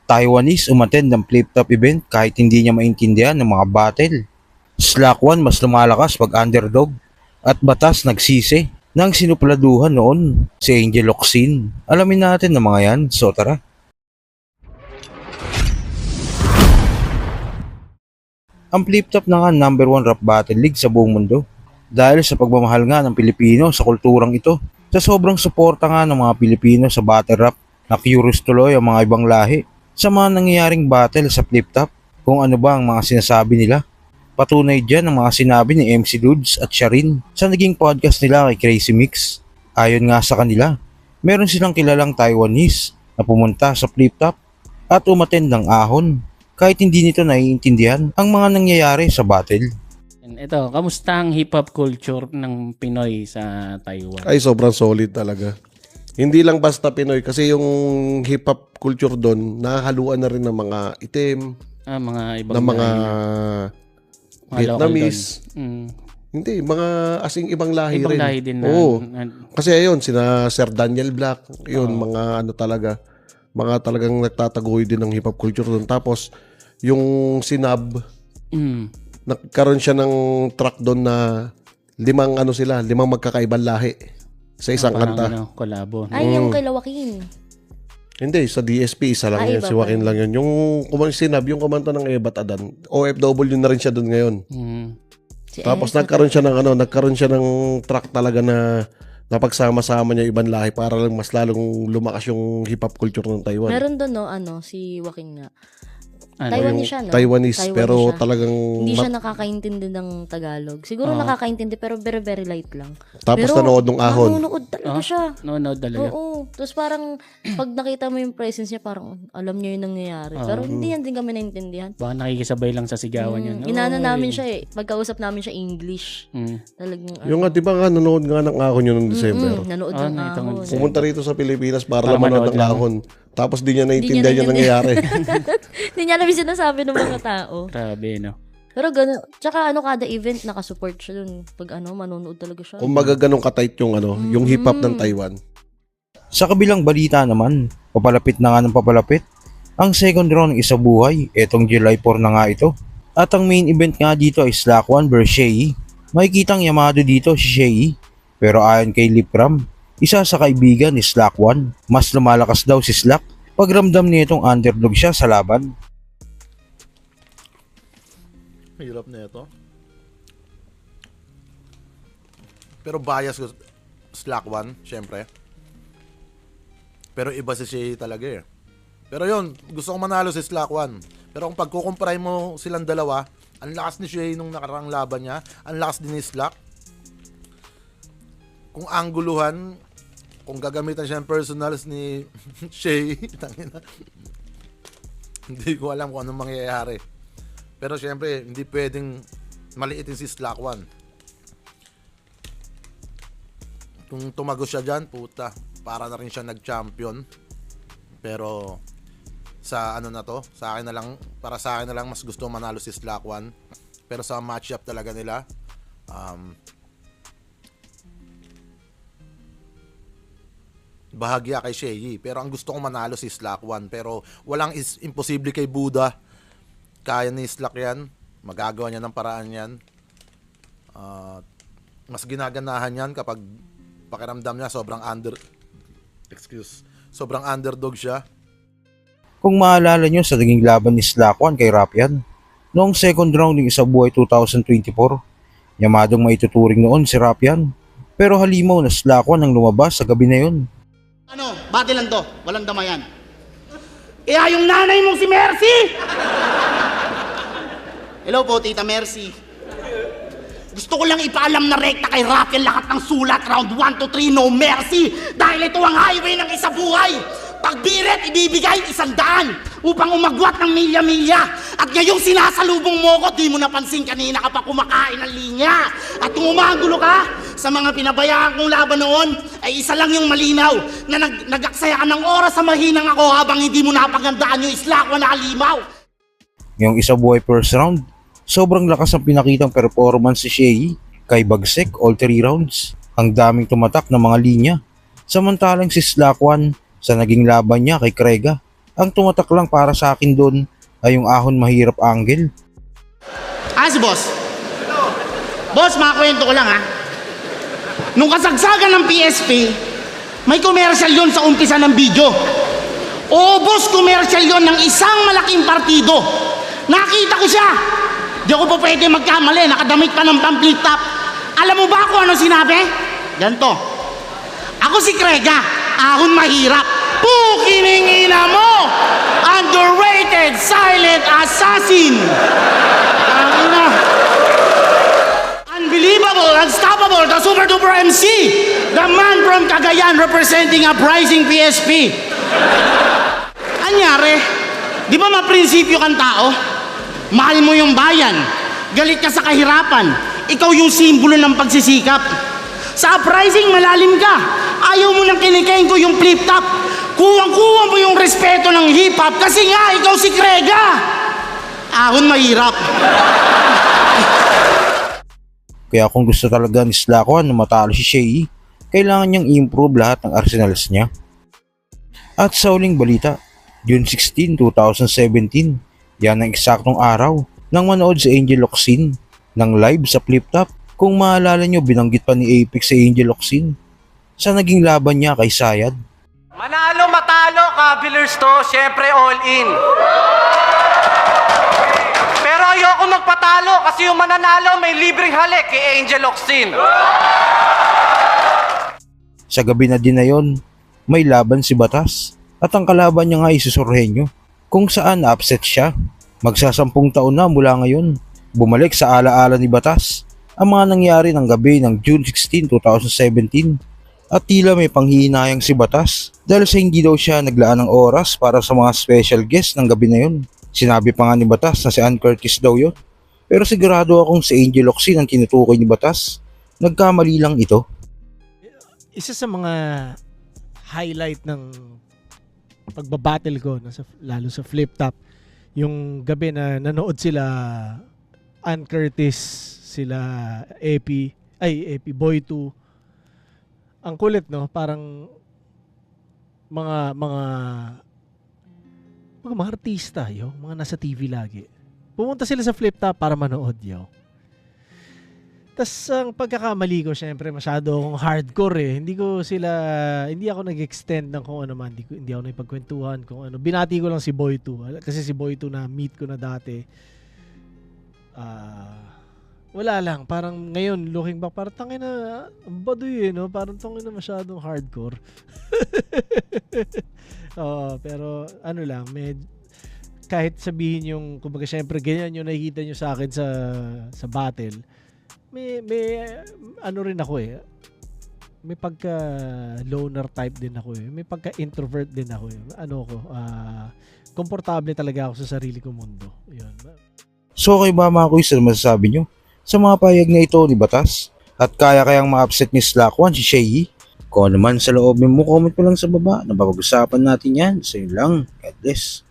Taiwanese umattend ng flip-top event kahit hindi niya maintindihan ng mga battle. Slack1 mas lumalakas pag underdog. At batas nagsisi ng sinupladuhan noon si Angel Locsin. Alamin natin ng mga yan, so tara. Ang flip-top na nga number 1 rap battle league sa buong mundo. Dahil sa pagmamahal nga ng Pilipino sa kulturang ito. Sa sobrang suporta nga ng mga Pilipino sa battle rap, na curious tuloy ang mga ibang lahi sa mga nangyayaring battle sa flip-top kung ano ba ang mga sinasabi nila. Patunay dyan ang mga sinabi ni MC Dudes at Sharin sa naging podcast nila kay Crazy Mix. Ayon nga sa kanila, meron silang kilalang Taiwanese na pumunta sa flip-top at umattend ng ahon kahit hindi nito naiintindihan ang mga nangyayari sa battle. Ito, kamusta ang hip-hop culture ng Pinoy sa Taiwan? Ay, sobrang solid talaga. Hindi lang basta Pinoy kasi yung hip-hop culture doon, nahahaluan na rin ng mga itim, Mga ibang ng mga local Vietnamese. doon. Hindi, mga asing ibang lahi Ibang rin. lahi din na. Oo. Kasi ayun, sina Sir Daniel Black, yun, mga ano talaga, mga talagang nagtataguhoy din ng hip-hop culture doon. Tapos, yung Sinab, nagkaroon siya ng track doon na limang magkakaibang lahi sa isang kanta. Kolabo. Ay, yung kay Joaquin. Hindi, sa DSP, isa lang yun. Iba Si Joaquin lang yun. Yung Sinab, yung kumanta ng Ebat Adan, OFW na rin siya doon ngayon. Si Tapos Esa. nagkaroon siya ng track talaga na napagsama-sama niya ibang lahi para lang mas lalong lumakas yung hip-hop culture ng Taiwan. Meron doon, si Joaquin nga. Ano, Taiwanese Yung siya, no? Taiwanese, pero siya. talagang Hindi siya nakakaintindi ng Tagalog. Siguro nakakaintindi, pero very, very light lang. Tapos Pero, nanood ng ahon. nanonood talaga siya. Nanonood talaga. Oo. Tapos parang, pag nakita mo yung presence niya, parang alam niya yung nangyayari. Pero hindi yan din kami naintindihan. Baka nakikisabay lang sa sigawan yun. Inana namin siya Pagkausap namin siya English. Talagang, Yung nga, di ba nga, nanood nga ng ahon yun noong December. nanood ng ahon. Pumunta rito sa Pilipinas para Para lang manood manood ng lang. ahon. Tapos di niya naintindihan yung nangyayari. Hindi niya alam yung sinasabi ng mga tao. Grabe, no? Pero gano'n. Tsaka kada event, nakasupport siya dun. Pag manonood talaga siya. Kung magaganong katight yung hip-hop ng Taiwan. Sa kabilang balita naman, papalapit na nga ng papalapit ang second round ng Isa Buhay, etong July 4 na nga ito. At ang main event nga dito ay Slack1 vs Shei. Makikitang yamado dito si Shei, pero ayon kay Lipram, isa sa kaibigan ni Slack1, mas lumalakas daw si Slack pag ramdam niya itong underdog siya sa laban. Hirap na ito. Pero bias ko Slack1, syempre. Pero iba si Shay talaga eh. Pero yun, gusto kong manalo si Slack1. Pero kung pagkukumpray mo silang dalawa, ang lakas ni Shay nung nakarang laban niya, ang lakas din ni Slack. Kung angguluhan, kung gagamitan siya ng personals ni Shay, tangina. Hindi ko alam kung anong mangyayari. Pero syempre, hindi pwedeng maliitin si Slack1. Kung tumagos siya dyan, puta, para na rin siya nag-champion. Pero sa ano na to, sa akin na lang, para sa akin na lang mas gusto manalo si Slack1. Pero sa matchup talaga nila, bahagya kay Shay. Pero ang gusto kong manalo si Slack1. Pero walang imposible kay Buddha. Kaya ni Slack yan. Magagawa niya ng paraan yan. Mas ginaganahan yan kapag pakiramdam niya sobrang underdog siya. Kung maalala nyo sa naging laban ni Slack1 kay Rapian, noong second round ng Isa Buhay 2024, yamadong maituturing noon si Rapian. Pero halimaw na Slack1 ang lumabas sa gabi na yun. Battle lang to, walang damayan. Yung nanay mong si Mercy! Hello po, Tita Mercy. Gusto ko lang ipaalam na rekta kay Rafael lahat ng sulat, round 1 to 3, no mercy. Dahil ito ang highway ng Isa Buhay. Pagbiret, ibibigay 100 upang umagwat ng milya-milya. At ngayong sinasalubong mo ko, di mo napansin kanina ka pa kumakain ng linya. At kung umagulo ka sa mga pinabayaan kong laban noon, ay isa lang yung malinaw na nagaksaya ka ng oras sa mahinang ako habang hindi mo napagandaan yung Slack1 na halimaw. Ngayong Isa Buhay first round, sobrang lakas ang pinakitang performance si Shay kay Bagsek all 3 rounds. Ang daming tumatak ng mga linya. Samantalang si Slack1 sa naging laban niya kay Krega, Ang tumatak lang para sa akin doon ay yung ahon mahirap angle. Si boss. Boss, makakwento ko lang ha. Nung kasagsagan ng PSP, may commercial yon sa umpisa ng video. Oo boss, commercial yon ng isang malaking partido. Nakita ko siya. Di ako pa pwede magkamali, nakadamit pa ng pamphlet top. Alam mo ba kung ano sinabi? Ganto. Ako si Krega, ahon mahirap. Pukining ina mo! Underrated silent assassin! Unbelievable, unstoppable, the super duper MC! The man from Cagayan representing uprising PSP. Anyari, di ba maprinsipyo kang tao? Mahal mo yung bayan, galit ka sa kahirapan, ikaw yung simbolo ng pagsisikap. Sa uprising, malalim ka. Ayaw mo nang kinikain ko yung flip-top. Kuwang-kuwa mo yung respeto ng hip-hop kasi nga, ikaw si Krega. Ahon mahirap. Kaya kung gusto talaga ni Slakwan na matalo si Shea, kailangan niyang i-improve lahat ng arsenals niya. At sa uling balita, June 16, 2017, yan ang eksaktong araw nang manood si Angel Locsin ng live sa flip-top. Kung maalala nyo, binanggit pa ni Apex si Angel Locsin sa naging laban niya kay Sayad. Manalo, matalo, Cavaliers to, syempre all in. Pero ayoko magpatalo kasi yung mananalo may libreng halik kay Angel Locsin. Sa gabi na din na yon, may laban si Batas at ang kalaban niya nga ay si Sorhenyo, kung saan upset siya. Magsasampung taon na mula ngayon, bumalik sa alaala ni Batas ang mga nangyari ng gabi ng June 16, 2017 at tila may panghihinayang si Batas dahil sa hindi daw siya naglaan ng oras para sa mga special guest ng gabi na yun. Sinabi pa nga ni Batas na si Ann Curtis daw yun, pero sigurado akong si Angel Locsin ang tinutukoy ni Batas. Nagkamali lang ito. Isa sa mga highlight ng pagbabattle ko, lalo sa flip top, yung gabi na nanood sila Ann Curtis, sila AP Boy 2. Ang kulit, no? Parang mga artista, yo, mga nasa TV lagi. Pumunta sila sa flip top para manood, yo. Tas ang pagkakamali ko, syempre masyado akong hardcore eh. Hindi ako nag-extend ng kung ano man. Hindi ako naipagkwentuhan kung ano. Binati ko lang si Boy 2. Kasi si Boy 2 na meet ko na dati. Wala lang. Parang ngayon, looking back, parang tangin na, ang baduy eh, no? Parang tangin na masyadong hardcore. Pero ano lang, kahit sabihin yung, kumbaga syempre, ganyan yung nakikita nyo sa akin sa battle, may ano rin ako eh. May pagka loner type din ako eh. May pagka introvert din ako eh. Komportable talaga ako sa sarili kong mundo. Yun. So kayo ba mga kuys, ano masasabi nyo sa mga payag na ito ni Batas? At kaya-kayang ma-upset ni Slakwan si Shea? Kung ano man sa loob mo, comment mo lang sa baba. Napapag-usapan natin yan. So yun lang. God bless.